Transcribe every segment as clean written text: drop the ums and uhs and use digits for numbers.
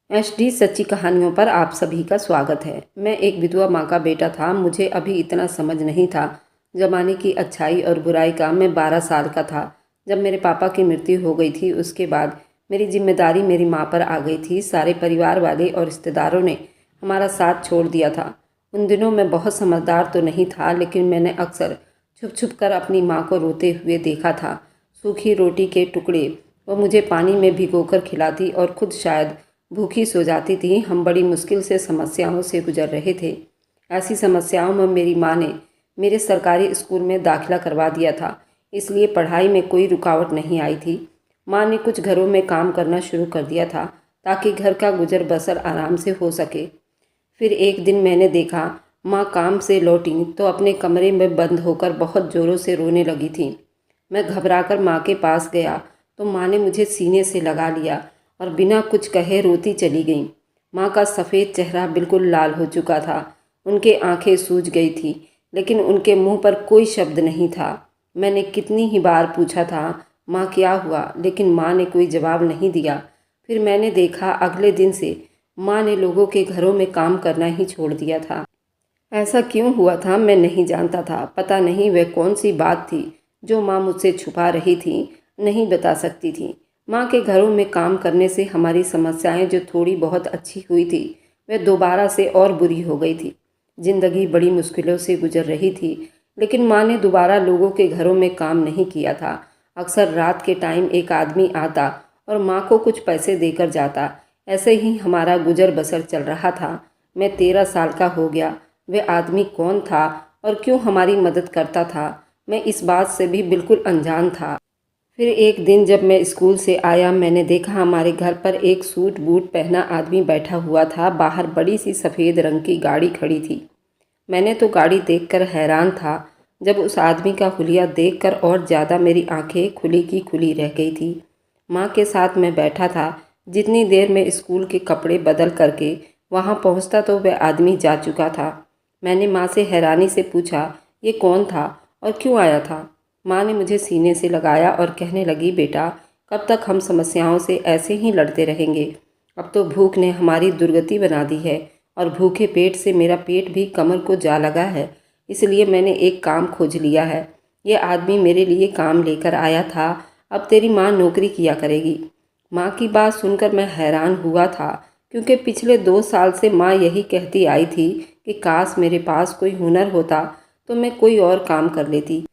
HD सच्ची कहानियों पर आप सभी का स्वागत है। मैं एक विधवा माँ का बेटा था। मुझे अभी इतना समझ नहीं था ज़माने की अच्छाई और बुराई का। मैं 12 साल का था जब मेरे पापा की मृत्यु हो गई थी। उसके बाद मेरी जिम्मेदारी मेरी माँ पर आ गई थी। सारे परिवार वाले और रिश्तेदारों ने हमारा साथ छोड़ दिया था। उन दिनों मैं बहुत समझदार तो नहीं था, लेकिन मैंने अक्सर छुप छुप कर अपनी माँ को रोते हुए देखा था। सूखी रोटी के टुकड़े वो मुझे पानी में भिगोकर खिलाती और खुद शायद भूखी सो जाती थी। हम बड़ी मुश्किल से समस्याओं से गुजर रहे थे। ऐसी समस्याओं में मेरी माँ ने मेरे सरकारी स्कूल में दाखिला करवा दिया था, इसलिए पढ़ाई में कोई रुकावट नहीं आई थी। माँ ने कुछ घरों में काम करना शुरू कर दिया था ताकि घर का गुजर बसर आराम से हो सके। फिर एक दिन मैंने देखा माँ काम से लौटी तो अपने कमरे में बंद होकर बहुत ज़ोरों से रोने लगी थी। मैं घबराकर माँ के पास गया तो माँ ने मुझे सीने से लगा लिया और बिना कुछ कहे रोती चली गई। माँ का सफ़ेद चेहरा बिल्कुल लाल हो चुका था। उनके आंखें सूज गई थी, लेकिन उनके मुंह पर कोई शब्द नहीं था। मैंने कितनी ही बार पूछा था, माँ क्या हुआ, लेकिन माँ ने कोई जवाब नहीं दिया। फिर मैंने देखा अगले दिन से माँ ने लोगों के घरों में काम करना ही छोड़ दिया था। ऐसा क्यों हुआ था मैं नहीं जानता था। पता नहीं वह कौन सी बात थी जो माँ मुझसे छुपा रही थी, नहीं बता सकती थी। माँ के घरों में काम करने से हमारी समस्याएं जो थोड़ी बहुत अच्छी हुई थी, वह दोबारा से और बुरी हो गई थी। जिंदगी बड़ी मुश्किलों से गुजर रही थी, लेकिन माँ ने दोबारा लोगों के घरों में काम नहीं किया था। अक्सर रात के टाइम एक आदमी आता और माँ को कुछ पैसे देकर जाता। ऐसे ही हमारा गुजर बसर चल रहा था। मैं 13 साल का हो गया। वह आदमी कौन था और क्यों हमारी मदद करता था, मैं इस बात से भी बिल्कुल अनजान था। फिर एक दिन जब मैं स्कूल से आया, मैंने देखा हमारे घर पर एक सूट बूट पहना आदमी बैठा हुआ था। बाहर बड़ी सी सफ़ेद रंग की गाड़ी खड़ी थी। मैंने तो गाड़ी देखकर हैरान था। जब उस आदमी का हुलिया देखकर और ज़्यादा मेरी आंखें खुली की खुली रह गई थी। माँ के साथ मैं बैठा था। जितनी देर में स्कूल के कपड़े बदल करके वहाँ पहुँचता तो वह आदमी जा चुका था। मैंने माँ से हैरानी से पूछा, ये कौन था और क्यों आया था। माँ ने मुझे सीने से लगाया और कहने लगी, बेटा, कब तक हम समस्याओं से ऐसे ही लड़ते रहेंगे। अब तो भूख ने हमारी दुर्गति बना दी है और भूखे पेट से मेरा पेट भी कमर को जा लगा है। इसलिए मैंने एक काम खोज लिया है। ये आदमी मेरे लिए काम लेकर आया था। अब तेरी माँ नौकरी किया करेगी। माँ की बात सुनकर मैं हैरान हुआ था, क्योंकि पिछले 2 साल से माँ यही कहती आई थी कि काश मेरे पास कोई हुनर होता तो मैं कोई और काम कर लेती,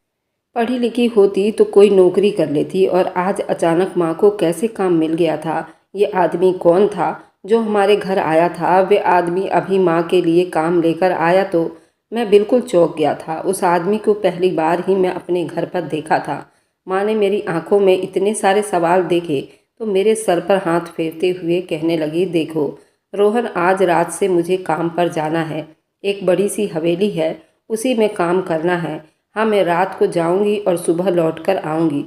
पढ़ी लिखी होती तो कोई नौकरी कर लेती। और आज अचानक माँ को कैसे काम मिल गया था। ये आदमी कौन था जो हमारे घर आया था। वे आदमी अभी माँ के लिए काम लेकर आया तो मैं बिल्कुल चौंक गया था। उस आदमी को पहली बार ही मैं अपने घर पर देखा था। माँ ने मेरी आंखों में इतने सारे सवाल देखे तो मेरे सर पर हाथ फेरते हुए कहने लगी, देखो रोहन, आज रात से मुझे काम पर जाना है। एक बड़ी सी हवेली है, उसी में काम करना है। हाँ, मैं रात को जाऊंगी और सुबह लौटकर आऊंगी।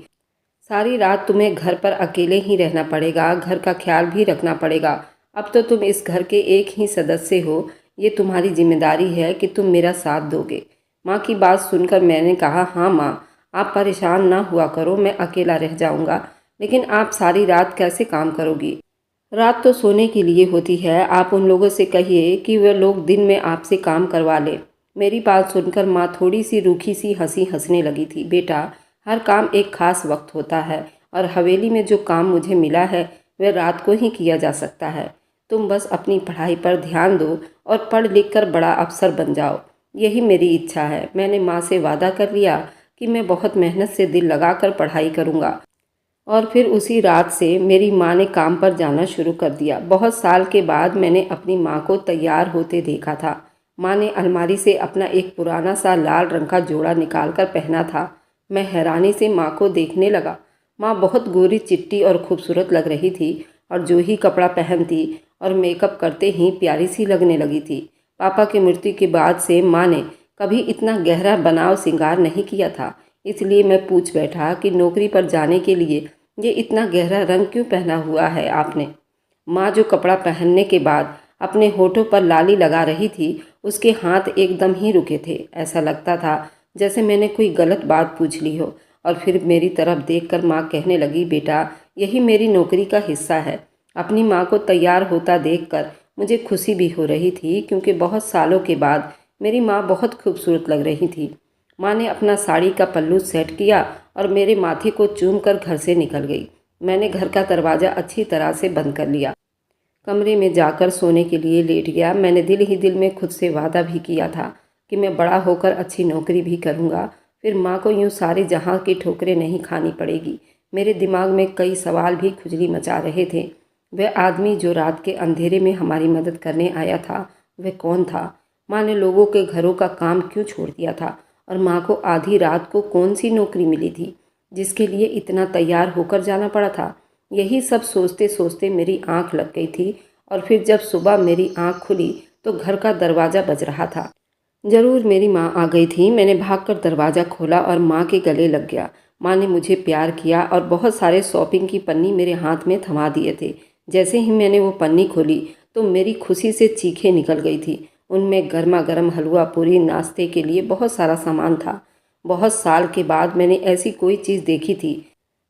सारी रात तुम्हें घर पर अकेले ही रहना पड़ेगा, घर का ख्याल भी रखना पड़ेगा। अब तो तुम इस घर के एक ही सदस्य हो। ये तुम्हारी जिम्मेदारी है कि तुम मेरा साथ दोगे। माँ की बात सुनकर मैंने कहा, हाँ माँ, आप परेशान ना हुआ करो, मैं अकेला रह जाऊंगा। लेकिन आप सारी रात कैसे काम करोगी। रात तो सोने के लिए होती है। आप उन लोगों से कहिए कि वे लोग दिन में आपसे काम करवा लें। मेरी बात सुनकर माँ थोड़ी सी रूखी सी हंसी हंसने लगी थी। बेटा, हर काम एक खास वक्त होता है और हवेली में जो काम मुझे मिला है वह रात को ही किया जा सकता है। तुम बस अपनी पढ़ाई पर ध्यान दो और पढ़ लिख कर बड़ा अफसर बन जाओ, यही मेरी इच्छा है। मैंने माँ से वादा कर लिया कि मैं बहुत मेहनत से दिल लगाकर पढ़ाई करूँगा। और फिर उसी रात से मेरी माँ ने काम पर जाना शुरू कर दिया। बहुत साल के बाद मैंने अपनी माँ को तैयार होते देखा था। माँ ने अलमारी से अपना एक पुराना सा लाल रंग का जोड़ा निकाल कर पहना था। मैं हैरानी से माँ को देखने लगा। माँ बहुत गोरी चिट्टी और खूबसूरत लग रही थी और जो ही कपड़ा पहनती और मेकअप करते ही प्यारी सी लगने लगी थी। पापा की मृत्यु के बाद से माँ ने कभी इतना गहरा बनाव श्रृंगार नहीं किया था। इसलिए मैं पूछ बैठा कि नौकरी पर जाने के लिए ये इतना गहरा रंग क्यों पहना हुआ है आपने। माँ जो कपड़ा पहनने के बाद अपने होठों पर लाली लगा रही थी, उसके हाथ एकदम ही रुके थे। ऐसा लगता था जैसे मैंने कोई गलत बात पूछ ली हो। और फिर मेरी तरफ देखकर माँ कहने लगी, बेटा, यही मेरी नौकरी का हिस्सा है। अपनी माँ को तैयार होता देखकर मुझे खुशी भी हो रही थी, क्योंकि बहुत सालों के बाद मेरी माँ बहुत खूबसूरत लग रही थी। माँ ने अपना साड़ी का पल्लू सेट किया और मेरे माथे को चूम कर घर से निकल गई। मैंने घर का दरवाज़ा अच्छी तरह से बंद कर लिया। कमरे में जाकर सोने के लिए लेट गया। मैंने दिल ही दिल में खुद से वादा भी किया था कि मैं बड़ा होकर अच्छी नौकरी भी करूँगा, फिर माँ को यूँ सारे जहाँ की ठोकरें नहीं खानी पड़ेगी। मेरे दिमाग में कई सवाल भी खुजली मचा रहे थे। वह आदमी जो रात के अंधेरे में हमारी मदद करने आया था, वह कौन था? माँ ने लोगों के घरों का काम क्यों छोड़ दिया था? और माँ को आधी रात को कौन सी नौकरी मिली थी जिसके लिए इतना तैयार होकर जाना पड़ा था? यही सब सोचते सोचते मेरी आंख लग गई थी, और फिर जब सुबह मेरी आंख खुली तो घर का दरवाज़ा बज रहा था। ज़रूर मेरी माँ आ गई थी। मैंने भागकर दरवाज़ा खोला और माँ के गले लग गया। माँ ने मुझे प्यार किया और बहुत सारे शॉपिंग की पन्नी मेरे हाथ में थमा दिए थे। जैसे ही मैंने वो पन्नी खोली तो मेरी खुशी से चीखें निकल गई थी। उनमें गर्मा गर्म हलवा पूरी, नाश्ते के लिए बहुत सारा सामान था। बहुत साल के बाद मैंने ऐसी कोई चीज़ देखी थी।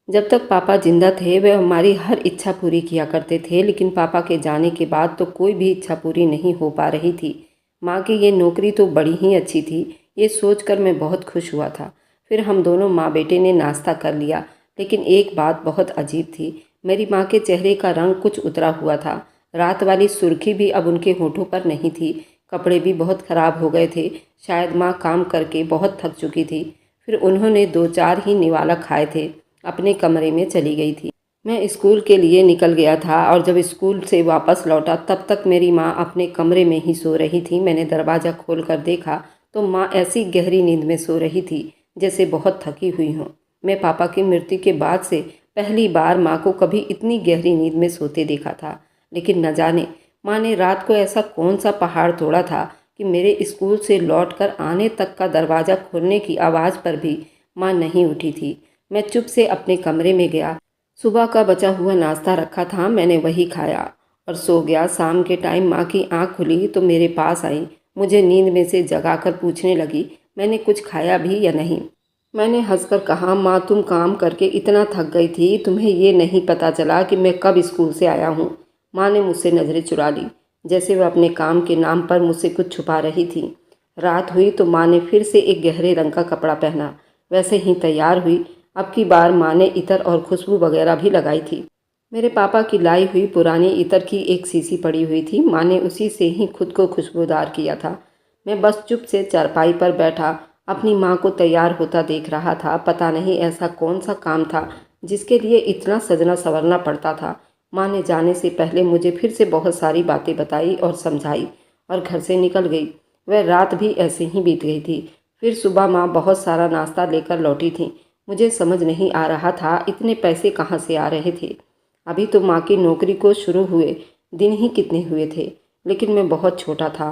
जब तक पापा जिंदा थे वे हमारी हर इच्छा पूरी किया करते थे, लेकिन पापा के जाने के बाद तो कोई भी इच्छा पूरी नहीं हो पा रही थी। माँ की ये नौकरी तो बड़ी ही अच्छी थी, ये सोचकर मैं बहुत खुश हुआ था। फिर हम दोनों माँ बेटे ने नाश्ता कर लिया, लेकिन एक बात बहुत अजीब थी। मेरी माँ के चेहरे का रंग कुछ उतरा हुआ था। रात वाली सुर्खी भी अब उनके होठों पर नहीं थी। कपड़े भी बहुत ख़राब हो गए थे। शायद माँ काम करके बहुत थक चुकी थी। फिर उन्होंने 2-4 ही निवाला खाए थे, अपने कमरे में चली गई थी। मैं स्कूल के लिए निकल गया था और जब स्कूल से वापस लौटा तब तक मेरी माँ अपने कमरे में ही सो रही थी। मैंने दरवाज़ा खोलकर देखा तो माँ ऐसी गहरी नींद में सो रही थी जैसे बहुत थकी हुई हों। मैं पापा की मृत्यु के बाद से पहली बार माँ को कभी इतनी गहरी नींद में सोते देखा था। लेकिन न जाने माँ ने रात को ऐसा कौन सा पहाड़ तोड़ा था कि मेरे स्कूल से लौटकर आने तक का दरवाज़ा खोलने की आवाज़ पर भी माँ नहीं उठी थी। मैं चुप से अपने कमरे में गया। सुबह का बचा हुआ नाश्ता रखा था, मैंने वही खाया और सो गया। शाम के टाइम माँ की आंख खुली तो मेरे पास आई। मुझे नींद में से जगाकर पूछने लगी, मैंने कुछ खाया भी या नहीं। मैंने हंसकर कहा, माँ तुम काम करके इतना थक गई थी, तुम्हें ये नहीं पता चला कि मैं कब स्कूल से आया हूँ। माँ ने मुझसे नज़रें चुरा ली, जैसे वह अपने काम के नाम पर मुझसे कुछ छुपा रही थी। रात हुई तो माँ ने फिर से एक गहरे रंग का कपड़ा पहना। वैसे ही तैयार हुई। अब की बार माँ ने इत्र और खुशबू वगैरह भी लगाई थी। मेरे पापा की लाई हुई पुरानी इत्र की एक शीशी पड़ी हुई थी। माँ ने उसी से ही खुद को खुशबूदार किया था। मैं बस चुप से चारपाई पर बैठा अपनी माँ को तैयार होता देख रहा था। पता नहीं ऐसा कौन सा काम था जिसके लिए इतना सजना संवरना पड़ता था। माँ ने जाने से पहले मुझे फिर से बहुत सारी बातें बताई और समझाई और घर से निकल गई। वह रात भी ऐसे ही बीत गई थी। फिर सुबह माँ बहुत सारा नाश्ता लेकर लौटी थी। मुझे समझ नहीं आ रहा था इतने पैसे कहाँ से आ रहे थे। अभी तो माँ की नौकरी को शुरू हुए दिन ही कितने हुए थे, लेकिन मैं बहुत छोटा था।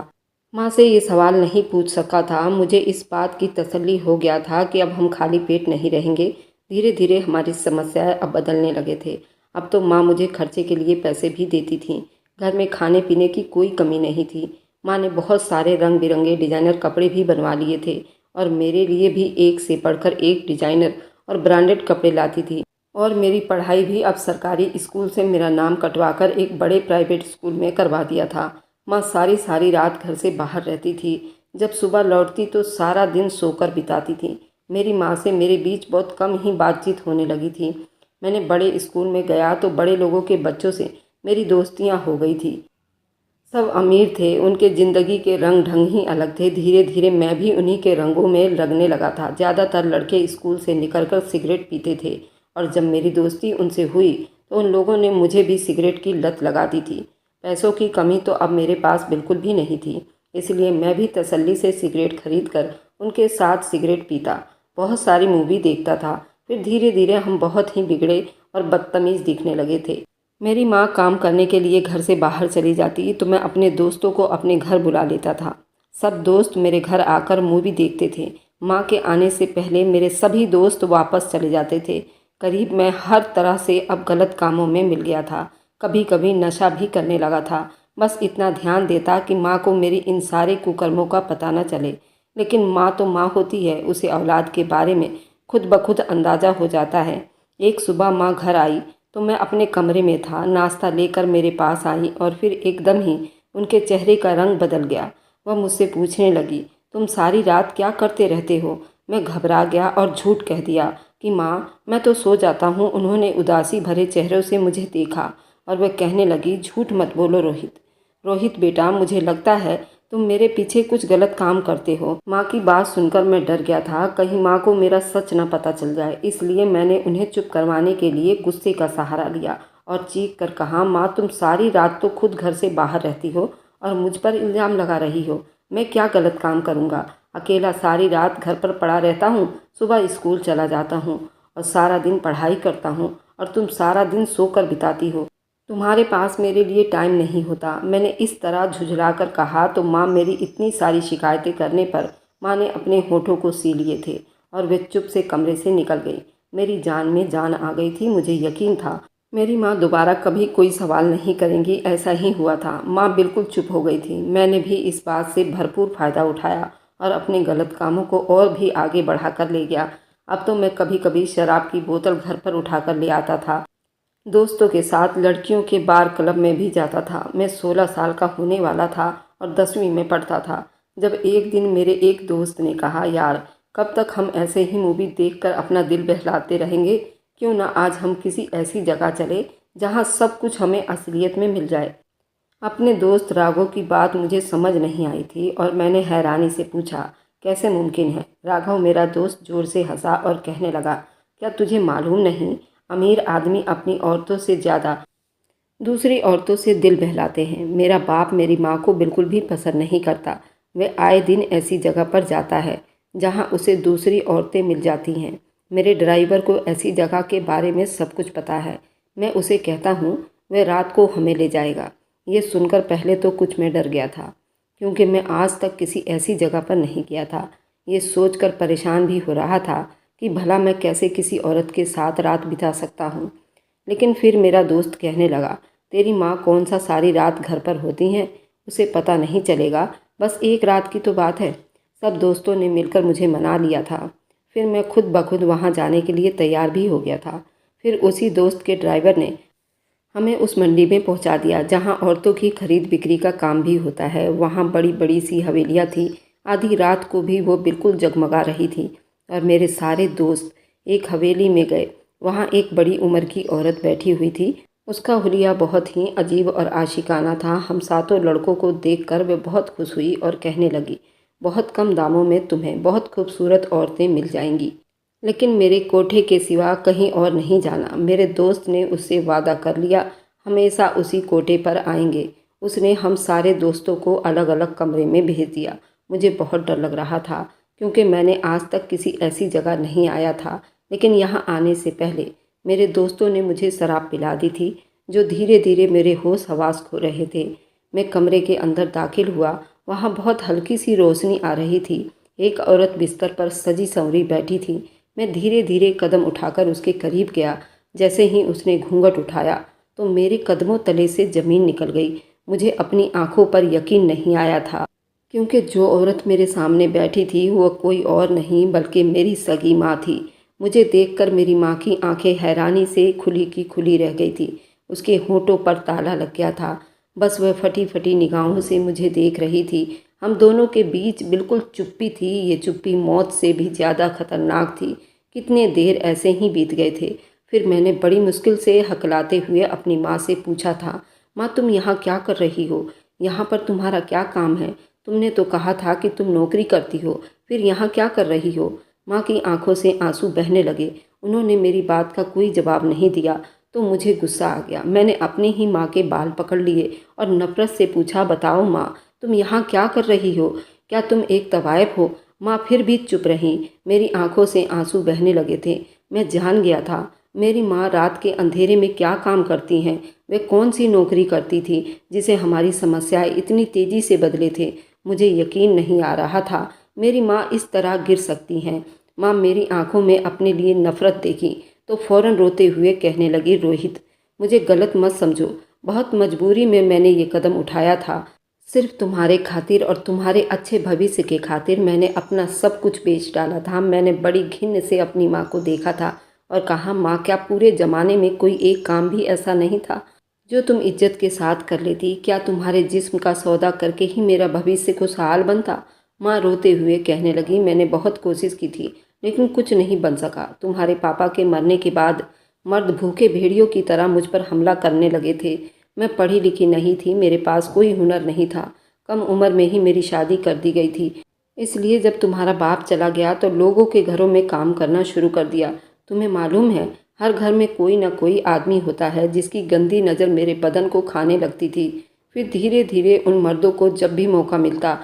माँ से ये सवाल नहीं पूछ सका था। मुझे इस बात की तसल्ली हो गया था कि अब हम खाली पेट नहीं रहेंगे। धीरे धीरे हमारी समस्याएं अब बदलने लगे थे। अब तो माँ मुझे खर्चे के लिए पैसे भी देती थी। घर में खाने पीने की कोई कमी नहीं थी। माँ ने बहुत सारे रंग बिरंगे डिजाइनर कपड़े भी बनवा लिए थे और मेरे लिए भी एक से बढ़कर एक डिजाइनर और ब्रांडेड कपड़े लाती थी। और मेरी पढ़ाई भी अब सरकारी स्कूल से मेरा नाम कटवाकर एक बड़े प्राइवेट स्कूल में करवा दिया था। माँ सारी सारी रात घर से बाहर रहती थी। जब सुबह लौटती तो सारा दिन सोकर बिताती थी। मेरी माँ से मेरे बीच बहुत कम ही बातचीत होने लगी थी। मैंने बड़े स्कूल में गया तो बड़े लोगों के बच्चों से मेरी दोस्तियाँ हो गई थी। सब अमीर थे, उनके ज़िंदगी के रंग ढंग ही अलग थे। धीरे धीरे मैं भी उन्हीं के रंगों में लगने लगा था। ज़्यादातर लड़के स्कूल से निकलकर सिगरेट पीते थे और जब मेरी दोस्ती उनसे हुई तो उन लोगों ने मुझे भी सिगरेट की लत लगा दी थी। पैसों की कमी तो अब मेरे पास बिल्कुल भी नहीं थी, इसलिए मैं भी तसल्ली से सिगरेट खरीद कर उनके साथ सिगरेट पीता, बहुत सारी मूवी देखता था। फिर धीरे धीरे हम बहुत ही बिगड़े और बदतमीज़ दिखने लगे थे। मेरी माँ काम करने के लिए घर से बाहर चली जाती तो मैं अपने दोस्तों को अपने घर बुला लेता था। सब दोस्त मेरे घर आकर मूवी देखते थे। माँ के आने से पहले मेरे सभी दोस्त वापस चले जाते थे। करीब मैं हर तरह से अब गलत कामों में मिल गया था। कभी कभी नशा भी करने लगा था। बस इतना ध्यान देता कि माँ को मेरी इन सारे कुकर्मों का पता न चले। लेकिन माँ तो माँ होती है, उसे औलाद के बारे में खुद ब खुद अंदाज़ा हो जाता है। एक सुबह माँ घर आई तो मैं अपने कमरे में था। नाश्ता लेकर मेरे पास आई और फिर एकदम ही उनके चेहरे का रंग बदल गया। वह मुझसे पूछने लगी, तुम सारी रात क्या करते रहते हो? मैं घबरा गया और झूठ कह दिया कि माँ, मैं तो सो जाता हूँ। उन्होंने उदासी भरे चेहरों से मुझे देखा और वह कहने लगी, झूठ मत बोलो रोहित। रोहित बेटा, मुझे लगता है तुम मेरे पीछे कुछ गलत काम करते हो। माँ की बात सुनकर मैं डर गया था, कहीं माँ को मेरा सच न पता चल जाए। इसलिए मैंने उन्हें चुप करवाने के लिए गुस्से का सहारा लिया और चीख कर कहा, माँ, तुम सारी रात तो खुद घर से बाहर रहती हो और मुझ पर इल्ज़ाम लगा रही हो। मैं क्या गलत काम करूँगा? अकेला सारी रात घर पर पड़ा रहता हूँ, सुबह स्कूल चला जाता हूँ और सारा दिन पढ़ाई करता हूँ और तुम सारा दिन सोकर बिताती हो। तुम्हारे पास मेरे लिए टाइम नहीं होता। मैंने इस तरह झुझलाकर कहा तो माँ, मेरी इतनी सारी शिकायतें करने पर माँ ने अपने होठों को सी लिए थे और वे चुप से कमरे से निकल गई। मेरी जान में जान आ गई थी। मुझे यकीन था मेरी माँ दोबारा कभी कोई सवाल नहीं करेंगी। ऐसा ही हुआ था। माँ बिल्कुल चुप हो गई थी। मैंने भी इस बात से भरपूर फ़ायदा उठाया और अपने गलत कामों को और भी आगे बढ़ा कर ले गया। अब तो मैं कभी कभी शराब की बोतल घर पर उठा कर ले आता था। दोस्तों के साथ लड़कियों के बार क्लब में भी जाता था। मैं 16 साल का होने वाला था और 10वीं में पढ़ता था जब एक दिन मेरे एक दोस्त ने कहा, यार, कब तक हम ऐसे ही मूवी देखकर अपना दिल बहलाते रहेंगे? क्यों ना आज हम किसी ऐसी जगह चले जहां सब कुछ हमें असलियत में मिल जाए। अपने दोस्त राघव की बात मुझे समझ नहीं आई थी और मैंने हैरानी से पूछा, कैसे मुमकिन है? राघव मेरा दोस्त जोर से हंसा और कहने लगा, क्या तुझे मालूम नहीं, अमीर आदमी अपनी औरतों से ज़्यादा दूसरी औरतों से दिल बहलाते हैं। मेरा बाप मेरी माँ को बिल्कुल भी पसंद नहीं करता। वह आए दिन ऐसी जगह पर जाता है जहाँ उसे दूसरी औरतें मिल जाती हैं। मेरे ड्राइवर को ऐसी जगह के बारे में सब कुछ पता है। मैं उसे कहता हूँ वह रात को हमें ले जाएगा। ये सुनकर पहले तो कुछ मैं डर गया था, क्योंकि मैं आज तक किसी ऐसी जगह पर नहीं गया था। ये सोचकर परेशान भी हो रहा था कि भला मैं कैसे किसी औरत के साथ रात बिता सकता हूँ। लेकिन फिर मेरा दोस्त कहने लगा, तेरी माँ कौन सा सारी रात घर पर होती हैं? उसे पता नहीं चलेगा। बस एक रात की तो बात है। सब दोस्तों ने मिलकर मुझे मना लिया था। फिर मैं खुद ब खुद वहाँ जाने के लिए तैयार भी हो गया था। फिर उसी दोस्त के ड्राइवर ने हमें उस मंडी में पहुंचा दिया जहां औरतों की खरीद बिक्री का काम भी होता है। वहां बड़ी बड़ी सी हवेलियां थी। आधी रात को भी वो बिल्कुल जगमगा रही थी और मेरे सारे दोस्त एक हवेली में गए। वहां एक बड़ी उम्र की औरत बैठी हुई थी। उसका हुलिया बहुत ही अजीब और आशिकाना था। हम सातों लड़कों को देखकर वे बहुत खुश हुई और कहने लगी, बहुत कम दामों में तुम्हें बहुत खूबसूरत औरतें मिल जाएंगी। लेकिन मेरे कोठे के सिवा कहीं और नहीं जाना। मेरे दोस्त ने उससे वादा कर लिया, हमेशा उसी कोठे पर आएंगे। उसने हम सारे दोस्तों को अलग अलग कमरे में भेज दिया। मुझे बहुत डर लग रहा था, क्योंकि मैंने आज तक किसी ऐसी जगह नहीं आया था। लेकिन यहाँ आने से पहले मेरे दोस्तों ने मुझे शराब पिला दी थी, जो धीरे धीरे मेरे होश हवास खो रहे थे। मैं कमरे के अंदर दाखिल हुआ। वहाँ बहुत हल्की सी रोशनी आ रही थी। एक औरत बिस्तर पर सजी संवरी बैठी थी। मैं धीरे धीरे कदम उठाकर उसके करीब गया। जैसे ही उसने घूंघट उठाया तो मेरे कदमों तले से ज़मीन निकल गई। मुझे अपनी आंखों पर यकीन नहीं आया था, क्योंकि जो औरत मेरे सामने बैठी थी वो कोई और नहीं बल्कि मेरी सगी माँ थी। मुझे देखकर मेरी माँ की आंखें हैरानी से खुली की खुली रह गई थी। उसके होठों पर ताला लग गया था। बस वह फटी फटी निगाहों से मुझे देख रही थी। हम दोनों के बीच बिल्कुल चुप्पी थी। ये चुप्पी मौत से भी ज़्यादा खतरनाक थी। कितने देर ऐसे ही बीत गए थे। फिर मैंने बड़ी मुश्किल से हकलाते हुए अपनी माँ से पूछा था, माँ, तुम यहाँ क्या कर रही हो? यहाँ पर तुम्हारा क्या काम है? तुमने तो कहा था कि तुम नौकरी करती हो, फिर यहाँ क्या कर रही हो? माँ की आंखों से आंसू बहने लगे। उन्होंने मेरी बात का कोई जवाब नहीं दिया तो मुझे गुस्सा आ गया। मैंने अपनी ही माँ के बाल पकड़ लिए और नफरत से पूछा, बताओ माँ, तुम यहाँ क्या कर रही हो? क्या तुम एक तवायफ हो? माँ फिर भी चुप रहीं। मेरी आंखों से आंसू बहने लगे थे। मैं जान गया था मेरी माँ रात के अंधेरे में क्या काम करती हैं। वे कौन सी नौकरी करती थी जिसे हमारी समस्याएं इतनी तेज़ी से बदले थे। मुझे यकीन नहीं आ रहा था मेरी माँ इस तरह गिर सकती हैं। माँ मेरी आंखों में अपने लिए नफरत देखी तो फौरन रोते हुए कहने लगी, रोहित, मुझे गलत मत समझो। बहुत मजबूरी में मैंने ये कदम उठाया था। सिर्फ तुम्हारे खातिर और तुम्हारे अच्छे भविष्य के खातिर मैंने अपना सब कुछ बेच डाला था। मैंने बड़ी घिन से अपनी माँ को देखा था। और कहा, माँ क्या पूरे ज़माने में कोई एक काम भी ऐसा नहीं था जो तुम इज्जत के साथ कर लेती? क्या तुम्हारे जिस्म का सौदा करके ही मेरा भविष्य खुशहाल बनता? माँ रोते हुए कहने लगी, मैंने बहुत कोशिश की थी लेकिन कुछ नहीं बन सका। तुम्हारे पापा के मरने के बाद मर्द भूखे भेड़ियों की तरह मुझ पर हमला करने लगे थे। मैं पढ़ी लिखी नहीं थी, मेरे पास कोई हुनर नहीं था, कम उम्र में ही मेरी शादी कर दी गई थी। इसलिए जब तुम्हारा बाप चला गया तो लोगों के घरों में काम करना शुरू कर दिया। तुम्हें मालूम है, हर घर में कोई न कोई आदमी होता है जिसकी गंदी नज़र मेरे बदन को खाने लगती थी। फिर धीरे धीरे उन मर्दों को जब भी मौका मिलता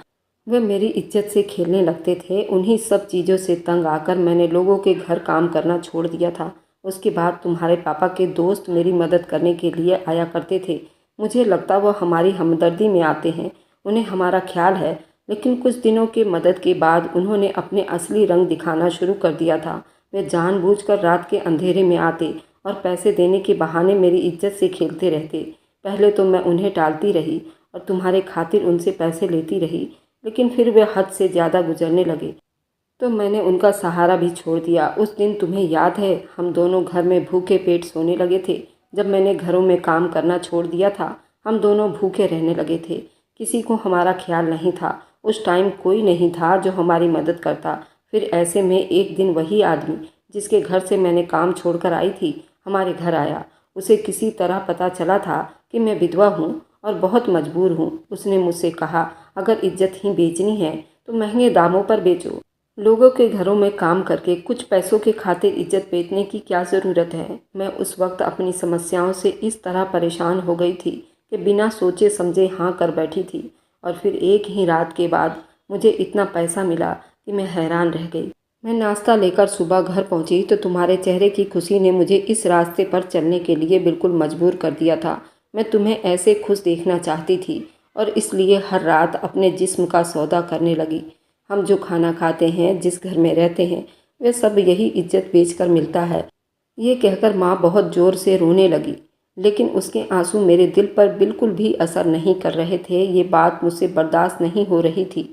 वह मेरी इज्जत से खेलने लगते थे। उन्हीं सब चीज़ों से तंग आकर मैंने लोगों के घर काम करना छोड़ दिया था। उसके बाद तुम्हारे पापा के दोस्त मेरी मदद करने के लिए आया करते थे। मुझे लगता वह हमारी हमदर्दी में आते हैं, उन्हें हमारा ख्याल है। लेकिन कुछ दिनों के मदद के बाद उन्होंने अपने असली रंग दिखाना शुरू कर दिया था। वे जानबूझकर रात के अंधेरे में आते और पैसे देने के बहाने मेरी इज्जत से खेलते रहते। पहले तो मैं उन्हें टालती रही और तुम्हारे खातिर उनसे पैसे लेती रही, लेकिन फिर वे हद से ज़्यादा गुजरने लगे तो मैंने उनका सहारा भी छोड़ दिया। उस दिन तुम्हें याद है, हम दोनों घर में भूखे पेट सोने लगे थे। जब मैंने घरों में काम करना छोड़ दिया था, हम दोनों भूखे रहने लगे थे। किसी को हमारा ख्याल नहीं था। उस टाइम कोई नहीं था जो हमारी मदद करता। फिर ऐसे में एक दिन वही आदमी जिसके घर से मैंने काम छोड़कर आई थी हमारे घर आया। उसे किसी तरह पता चला था कि मैं विधवा हूँ और बहुत मजबूर हूँ। उसने मुझसे कहा, अगर इज्जत ही बेचनी है तो महंगे दामों पर बेचो। लोगों के घरों में काम करके कुछ पैसों के खातिर इज्जत बेचने की क्या ज़रूरत है? मैं उस वक्त अपनी समस्याओं से इस तरह परेशान हो गई थी कि बिना सोचे समझे हाँ कर बैठी थी। और फिर एक ही रात के बाद मुझे इतना पैसा मिला कि मैं हैरान रह गई। मैं नाश्ता लेकर सुबह घर पहुंची तो तुम्हारे चेहरे की खुशी ने मुझे इस रास्ते पर चलने के लिए बिल्कुल मजबूर कर दिया था। मैं तुम्हें ऐसे खुश देखना चाहती थी और इसलिए हर रात अपने जिस्म का सौदा करने लगी। हम जो खाना खाते हैं, जिस घर में रहते हैं, वे सब यही इज्जत बेचकर मिलता है। ये कहकर माँ बहुत ज़ोर से रोने लगी, लेकिन उसके आंसू मेरे दिल पर बिल्कुल भी असर नहीं कर रहे थे। ये बात मुझसे बर्दाश्त नहीं हो रही थी।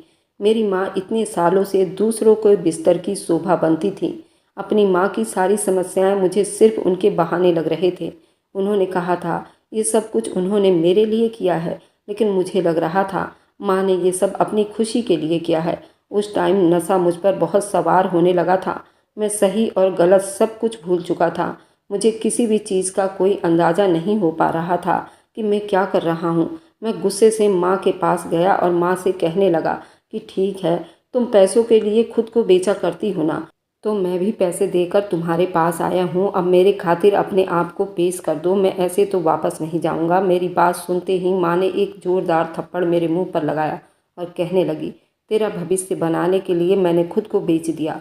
मेरी माँ इतने सालों से दूसरों को बिस्तर की शोभा बनती थी। अपनी माँ की सारी समस्याएं मुझे सिर्फ उनके बहाने लग रहे थे। उन्होंने कहा था ये सब कुछ उन्होंने मेरे लिए किया है, लेकिन मुझे लग रहा था माँ ने ये सब अपनी खुशी के लिए किया है। उस टाइम नशा मुझ पर बहुत सवार होने लगा था। मैं सही और गलत सब कुछ भूल चुका था। मुझे किसी भी चीज़ का कोई अंदाज़ा नहीं हो पा रहा था कि मैं क्या कर रहा हूँ। मैं गुस्से से माँ के पास गया और माँ से कहने लगा कि ठीक है, तुम पैसों के लिए खुद को बेचा करती हो ना, तो मैं भी पैसे देकर तुम्हारे पास आया हूँ। अब मेरे खातिर अपने आप को पेश कर दो, मैं ऐसे तो वापस नहीं जाऊँगा। मेरी बात सुनते ही माँ ने एक ज़ोरदार थप्पड़ मेरे मुँह पर लगाया और कहने लगी, तेरा भविष्य बनाने के लिए मैंने खुद को बेच दिया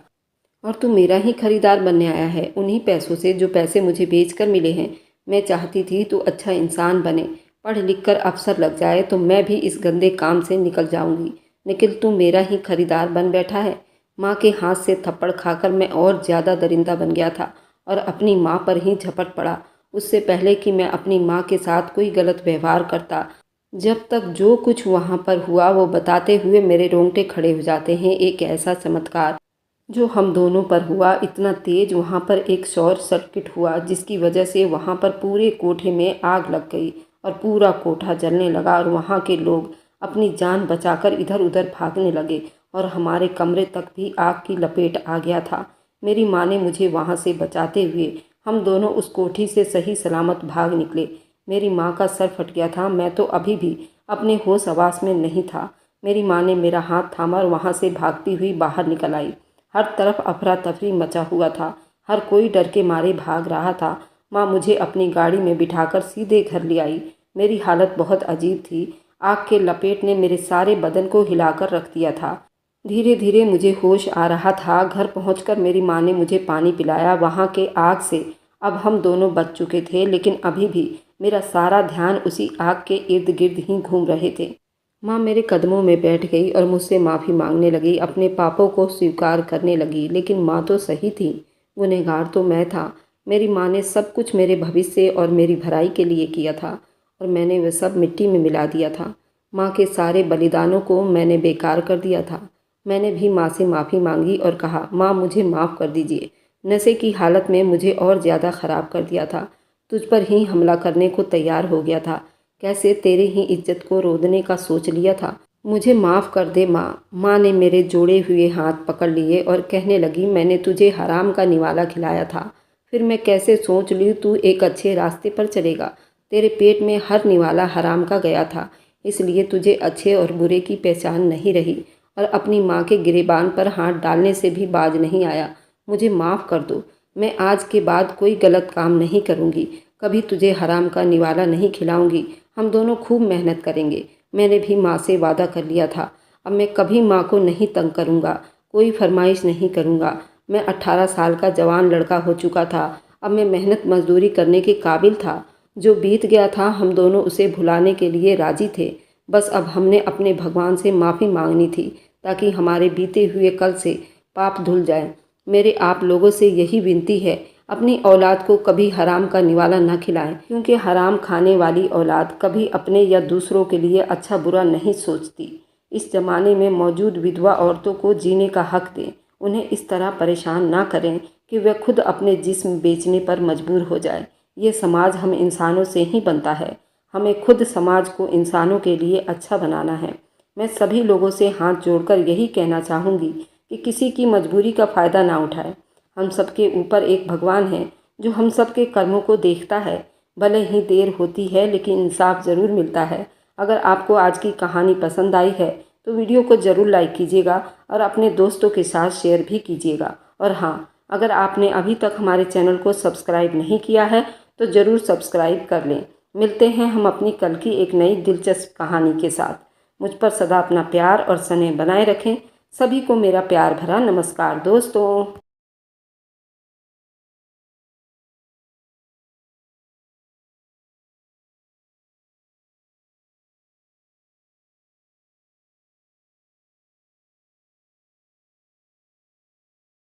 और तू मेरा ही खरीदार बनने आया है, उन्हीं पैसों से जो पैसे मुझे बेचकर मिले हैं। मैं चाहती थी तू अच्छा इंसान बने, पढ़ लिख कर अफसर लग जाए तो मैं भी इस गंदे काम से निकल जाऊंगी, लेकिन तू मेरा ही खरीदार बन बैठा है। माँ के हाथ से थप्पड़ खाकर मैं और ज़्यादा दरिंदा बन गया था और अपनी माँ पर ही झपट पड़ा। उससे पहले कि मैं अपनी माँ के साथ कोई गलत व्यवहार करता, जब तक जो कुछ वहाँ पर हुआ वो बताते हुए मेरे रोंगटे खड़े हो जाते हैं। एक ऐसा चमत्कार जो हम दोनों पर हुआ, इतना तेज वहाँ पर एक शॉर्ट सर्किट हुआ जिसकी वजह से वहाँ पर पूरे कोठे में आग लग गई और पूरा कोठा जलने लगा और वहाँ के लोग अपनी जान बचाकर इधर उधर भागने लगे और हमारे कमरे तक भी आग की लपेट आ गया था। मेरी माँ ने मुझे वहाँ से बचाते हुए हम दोनों उस कोठी से सही सलामत भाग निकले। मेरी माँ का सर फट गया था। मैं तो अभी भी अपने होश हवास में नहीं था। मेरी माँ ने मेरा हाथ थामा और वहाँ से भागती हुई बाहर निकल आई। हर तरफ अफरा तफरी मचा हुआ था, हर कोई डर के मारे भाग रहा था। माँ मुझे अपनी गाड़ी में बिठाकर सीधे घर ले आई। मेरी हालत बहुत अजीब थी। आग के लपेट ने मेरे सारे बदन को हिलाकर रख दिया था। धीरे धीरे मुझे होश आ रहा था। घर पहुंचकर मेरी माँ ने मुझे पानी पिलाया। वहाँ के आग से अब हम दोनों बच चुके थे, लेकिन अभी भी मेरा सारा ध्यान उसी आग के इर्द गिर्द ही घूम रहे थे। माँ मेरे कदमों में बैठ गई और मुझसे माफ़ी मांगने लगी, अपने पापों को स्वीकार करने लगी। लेकिन माँ तो सही थी, गुनहगार तो मैं था। मेरी माँ ने सब कुछ मेरे भविष्य और मेरी भलाई के लिए किया था और मैंने वह सब मिट्टी में मिला दिया था। माँ के सारे बलिदानों को मैंने बेकार कर दिया था। मैंने भी माँ से माफ़ी मांगी और कहा, माँ मुझे माफ़ कर दीजिए, नशे की हालत में मुझे और ज़्यादा ख़राब कर दिया था। तुझ पर ही हमला करने को तैयार हो गया था। कैसे तेरे ही इज्जत को रोदने का सोच लिया था। मुझे माफ़ कर दे माँ। माँ ने मेरे जोड़े हुए हाथ पकड़ लिए और कहने लगी, मैंने तुझे हराम का निवाला खिलाया था। फिर मैं कैसे सोच ली तू एक अच्छे रास्ते पर चलेगा। तेरे पेट में हर निवाला हराम का गया था, इसलिए तुझे अच्छे और बुरे की पहचान नहीं रही और अपनी माँ के गिरेबान पर हाथ डालने से भी बाज नहीं आया। मुझे माफ़ कर दो। मैं आज के बाद कोई गलत काम नहीं करूँगी। कभी तुझे हराम का निवाला नहीं खिलाऊंगी। हम दोनों खूब मेहनत करेंगे। मैंने भी माँ से वादा कर लिया था। अब मैं कभी माँ को नहीं तंग करूँगा, कोई फरमाइश नहीं करूँगा। मैं 18 साल का जवान लड़का हो चुका था। अब मैं मेहनत मजदूरी करने के काबिल था। जो बीत गया था हम दोनों उसे भुलाने के लिए राजी थे। बस अब हमने अपने भगवान से माफ़ी मांगनी थी, ताकि हमारे बीते हुए कल से पाप धुल जाए। मेरे आप लोगों से यही विनती है, अपनी औलाद को कभी हराम का निवाला न खिलाएं, क्योंकि हराम खाने वाली औलाद कभी अपने या दूसरों के लिए अच्छा बुरा नहीं सोचती। इस ज़माने में मौजूद विधवा औरतों को जीने का हक दें। उन्हें इस तरह परेशान ना करें कि वे खुद अपने जिस्म बेचने पर मजबूर हो जाए। ये समाज हम इंसानों से ही बनता है। हमें खुद समाज को इंसानों के लिए अच्छा बनाना है। मैं सभी लोगों से हाथ जोड़कर यही कहना चाहूँगी कि किसी की मजबूरी का फ़ायदा ना उठाएं। हम सबके ऊपर एक भगवान है जो हम सबके कर्मों को देखता है। भले ही देर होती है लेकिन इंसाफ ज़रूर मिलता है। अगर आपको आज की कहानी पसंद आई है तो वीडियो को ज़रूर लाइक कीजिएगा और अपने दोस्तों के साथ शेयर भी कीजिएगा। और हाँ, अगर आपने अभी तक हमारे चैनल को सब्सक्राइब नहीं किया है तो ज़रूर सब्सक्राइब कर लें। मिलते हैं हम अपनी कल की एक नई दिलचस्प कहानी के साथ। मुझ पर सदा अपना प्यार और स्नेह बनाए रखें। सभी को मेरा प्यार भरा नमस्कार दोस्तों।